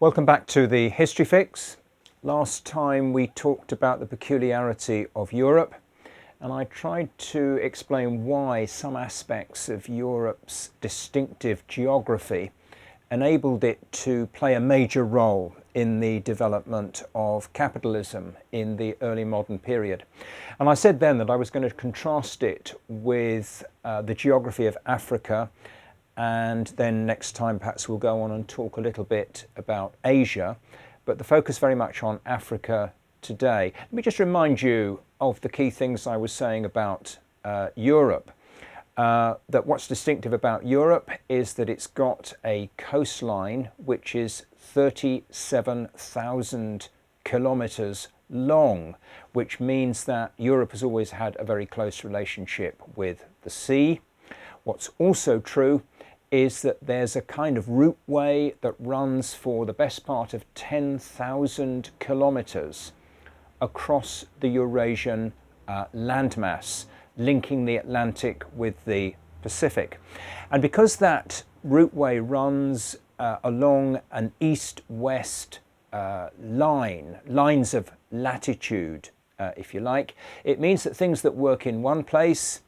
Welcome back to the History Fix. Last time we talked about the peculiarity of Europe, and I tried to explain why some aspects of Europe's distinctive geography enabled it to play a major role in the development of capitalism in the early modern period. And I said then that I was going to contrast it with the geography of Africa, and then next time perhaps we'll go on and talk a little bit about Asia, but the focus very much on Africa today. Let me just remind you of the key things I was saying about Europe. That what's distinctive about Europe is that it's got a coastline which is 37,000 kilometers long, which means that Europe has always had a very close relationship with the sea. What's also true is that there's a kind of routeway that runs for the best part of 10,000 kilometers across the Eurasian landmass, linking the Atlantic with the Pacific. And because that routeway runs along an east-west lines of latitude, if you like, it means that things that work in one place,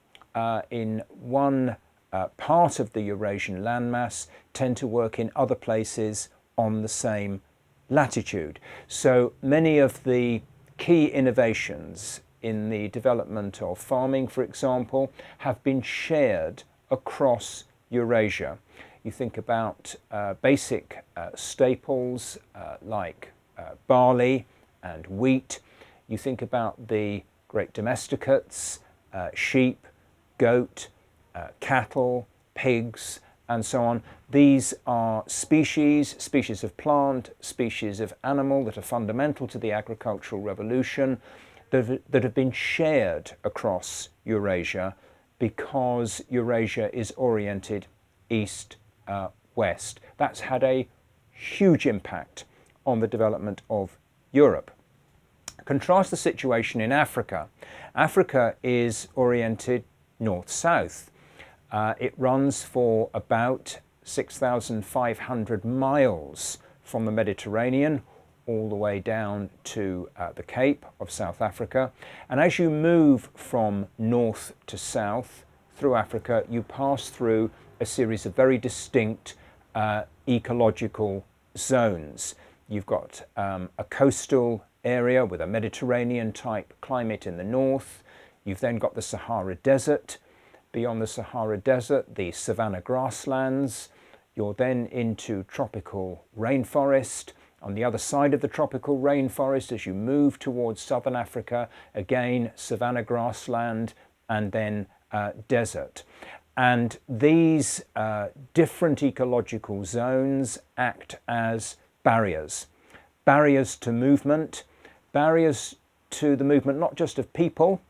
in one part of the Eurasian landmass, tend to work in other places on the same latitude. So many of the key innovations in the development of farming, for example, have been shared across Eurasia. You think about basic staples like barley and wheat. You think about the great domesticates, sheep, goat, cattle, pigs, and so on. These are species of plant, species of animal that are fundamental to the agricultural revolution that have been shared across Eurasia because Eurasia is oriented east-west. That's had a huge impact on the development of Europe. Contrast the situation in Africa. Africa is oriented north-south. It runs for about 6,500 miles from the Mediterranean all the way down to the Cape of South Africa. And as you move from north to south through Africa, you pass through a series of very distinct ecological zones. You've got a coastal area with a Mediterranean type climate in the north. You've then got the Sahara Desert. Beyond the Sahara Desert, the savanna grasslands. You're then into tropical rainforest. On the other side of the tropical rainforest, as you move towards southern Africa, again, savanna grassland, and then desert. And these different ecological zones act as barriers. Barriers to movement, barriers to the movement not just of people,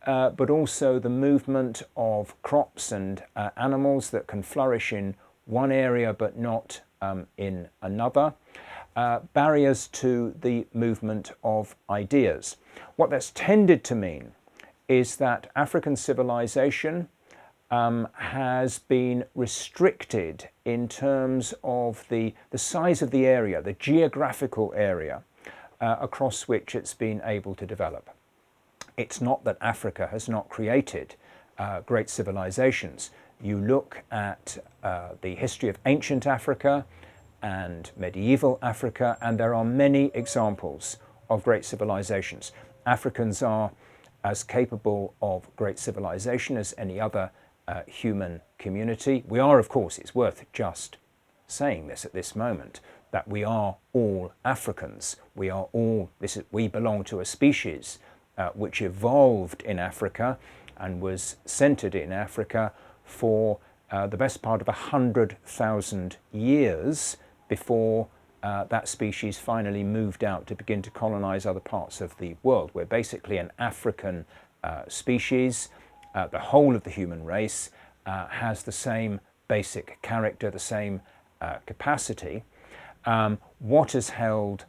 but also the movement of crops and animals that can flourish in one area but not in another. Barriers to the movement of ideas. What that's tended to mean is that African civilization has been restricted in terms of the size of the area, the geographical area across which it's been able to develop. It's not that Africa has not created great civilizations. You look at the history of ancient Africa and medieval Africa, and there are many examples of great civilizations. Africans are as capable of great civilization as any other human community. We are, of course, it's worth just saying this at this moment, that we are all Africans. We belong to a species which evolved in Africa and was centered in Africa for the best part of 100,000 years before that species finally moved out to begin to colonize other parts of the world. We're basically an African species, the whole of the human race, has the same basic character, the same capacity. What has held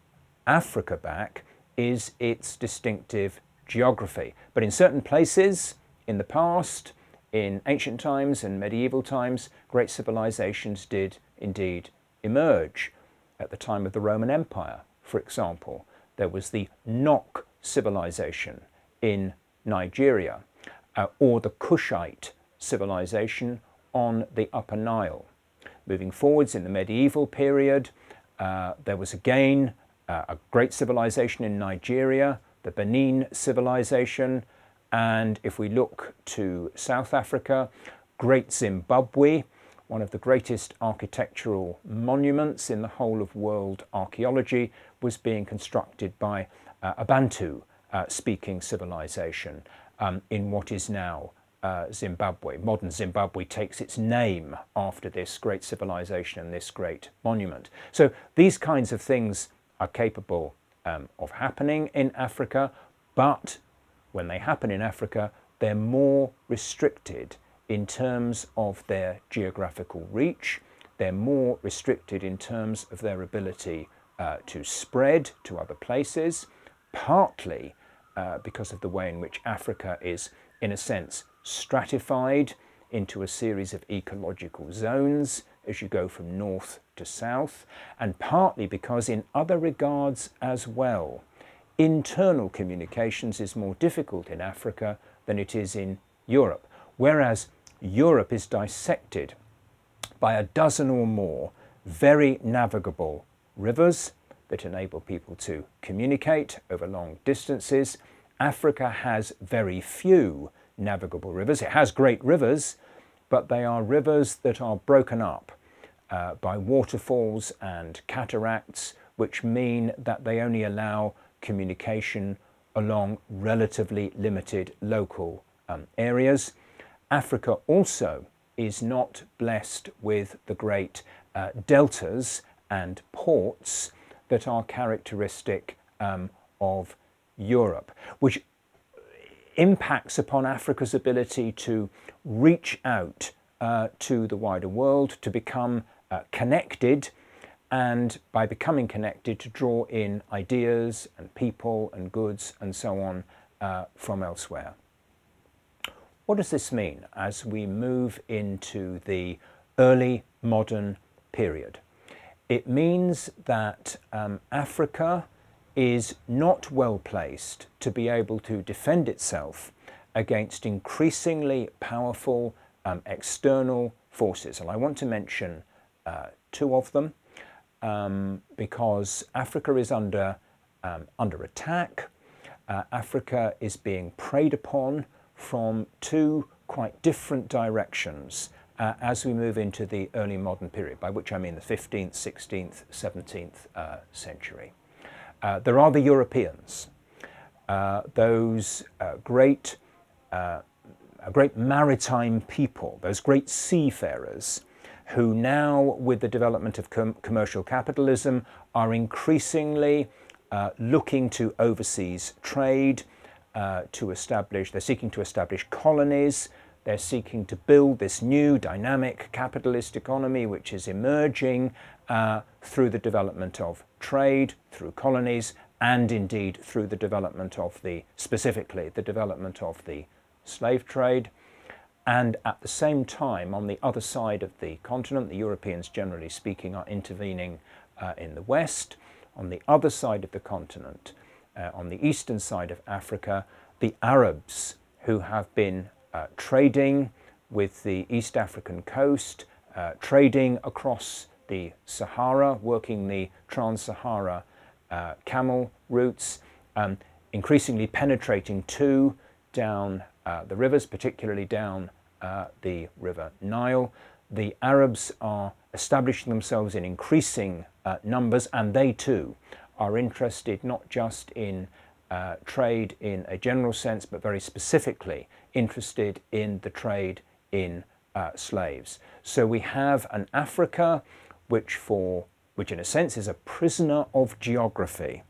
Africa back is its distinctive geography. But in certain places in the past, in ancient times and medieval times, great civilizations did indeed emerge. At the time of the Roman Empire, for example, there was the Nok civilization in Nigeria, or the Kushite civilization on the Upper Nile. Moving forwards in the medieval period, there was again a great civilization in Nigeria, the Benin civilization, and if we look to South Africa, Great Zimbabwe, one of the greatest architectural monuments in the whole of world archaeology, was being constructed by a Bantu-speaking civilization in what is now Zimbabwe. Modern Zimbabwe takes its name after this great civilization and this great monument. So these kinds of things are capable of happening in Africa, but when they happen in Africa, they're more restricted in terms of their geographical reach. They're more restricted in terms of their ability to spread to other places, partly because of the way in which Africa is, in a sense, stratified into a series of ecological zones as you go from north to south, and partly because in other regards as well, internal communications is more difficult in Africa than it is in Europe, whereas Europe is dissected by a dozen or more very navigable rivers that enable people to communicate over long distances. Africa has very few navigable rivers. It has great rivers, but they are rivers that are broken up by waterfalls and cataracts, which mean that they only allow communication along relatively limited local areas. Africa also is not blessed with the great deltas and ports that are characteristic of Europe, which impacts upon Africa's ability to reach out to the wider world, to become connected, and by becoming connected to draw in ideas and people and goods and so on from elsewhere. What does this mean as we move into the early modern period? It means that Africa is not well placed to be able to defend itself against increasingly powerful external forces. And I want to mention two of them because Africa is under attack. Africa is being preyed upon from two quite different directions as we move into the early modern period, by which I mean the 15th, 16th, 17th century. There are the Europeans, those great maritime people, those great seafarers, who now, with the development of commercial capitalism, are increasingly looking to overseas trade, they're seeking to establish colonies, they're seeking to build this new dynamic capitalist economy which is emerging through the development of trade, through colonies, and indeed through the development of specifically the development of the slave trade. And at the same time, on the other side of the continent, the Europeans, generally speaking, are intervening in the West. On the other side of the continent, on the eastern side of Africa, the Arabs, who have been trading with the East African coast, trading across the Sahara, working the Trans-Sahara camel routes, increasingly penetrating too down the rivers, particularly down the River Nile. The Arabs are establishing themselves in increasing numbers, and they too are interested not just in trade in a general sense, but very specifically interested in the trade in slaves. So we have an Africa which in a sense is a prisoner of geography,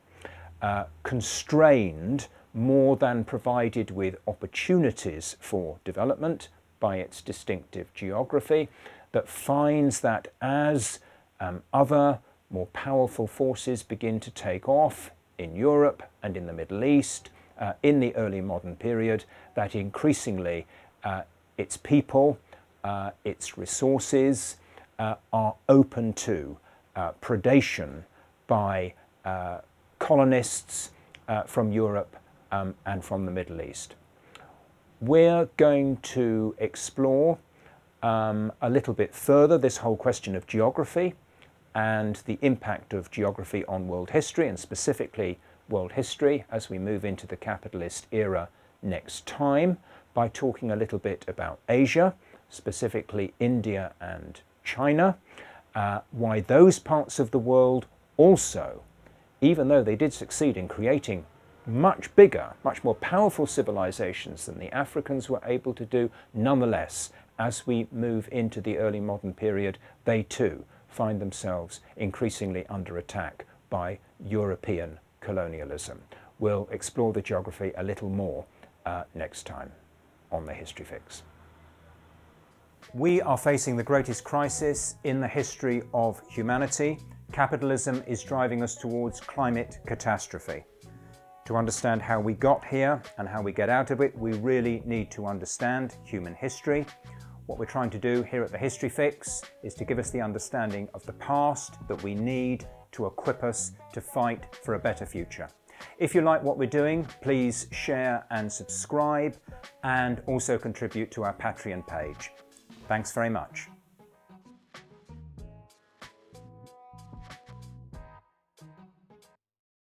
constrained more than provided with opportunities for development by its distinctive geography, that finds that as other more powerful forces begin to take off in Europe and in the Middle East in the early modern period, that increasingly its people, its resources are open to predation by colonists from Europe and from the Middle East. We're going to explore a little bit further this whole question of geography and the impact of geography on world history, and specifically world history as we move into the capitalist era next time, by talking a little bit about Asia, specifically India and China, why those parts of the world also, even though they did succeed in creating much bigger, much more powerful civilizations than the Africans were able to do, nonetheless, as we move into the early modern period, they too find themselves increasingly under attack by European colonialism. We'll explore the geography a little more next time on the History Fix. We are facing the greatest crisis in the history of humanity. Capitalism is driving us towards climate catastrophe. To understand how we got here and how we get out of it, we really need to understand human history. What we're trying to do here at the History Fix is to give us the understanding of the past that we need to equip us to fight for a better future. If you like what we're doing, please share and subscribe, and also contribute to our Patreon page. Thanks very much.